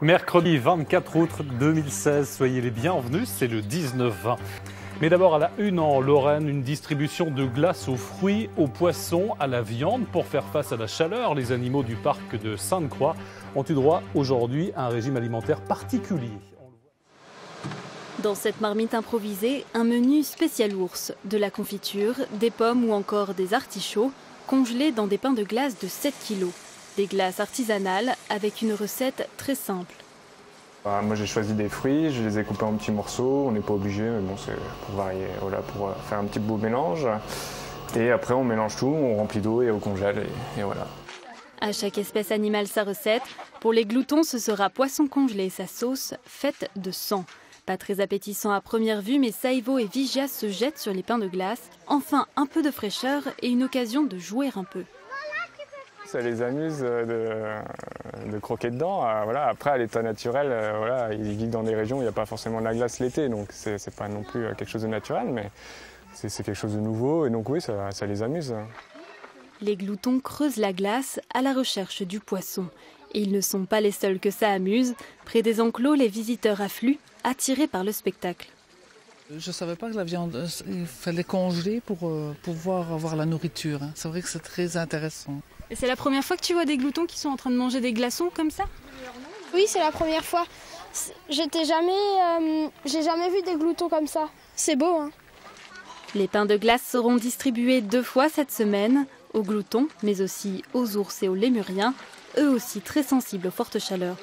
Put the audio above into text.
Mercredi 24 août 2016, soyez les bienvenus, c'est le 19-20. Mais d'abord à la une en Lorraine, une distribution de glace aux fruits, aux poissons, à la viande. Pour faire face à la chaleur, les animaux du parc de Sainte-Croix ont eu droit aujourd'hui à un régime alimentaire particulier. Dans cette marmite improvisée, un menu spécial ours, de la confiture, des pommes ou encore des artichauts, congelés dans des pains de glace de 7 kg. Des glaces artisanales avec une recette très simple. Moi j'ai choisi des fruits, je les ai coupés en petits morceaux, on n'est pas obligé, mais bon c'est pour varier, voilà, pour faire un petit beau mélange. Et après on mélange tout, on remplit d'eau et on congèle et voilà. À chaque espèce animale sa recette. Pour les gloutons, ce sera poisson congelé et sa sauce faite de sang. Pas très appétissant à première vue, mais Saïvo et Vigia se jettent sur les pains de glace. Enfin, un peu de fraîcheur et une occasion de jouer un peu. Ça les amuse de croquer dedans. Voilà. Après, à l'état naturel, voilà, ils vivent dans des régions où il n'y a pas forcément de la glace l'été, donc c'est pas non plus quelque chose de naturel, mais c'est quelque chose de nouveau, et donc oui, ça les amuse. Les gloutons creusent la glace à la recherche du poisson. Et ils ne sont pas les seuls que ça amuse. Près des enclos, les visiteurs affluent, attirés par le spectacle. Je ne savais pas que la viande, il fallait congeler pour pouvoir avoir la nourriture. C'est vrai que c'est très intéressant. Et c'est la première fois que tu vois des gloutons qui sont en train de manger des glaçons comme ça? Oui, c'est la première fois. J'ai jamais vu des gloutons comme ça. C'est beau, hein? Les pains de glace seront distribués 2 fois cette semaine, aux gloutons, mais aussi aux ours et aux lémuriens, eux aussi très sensibles aux fortes chaleurs.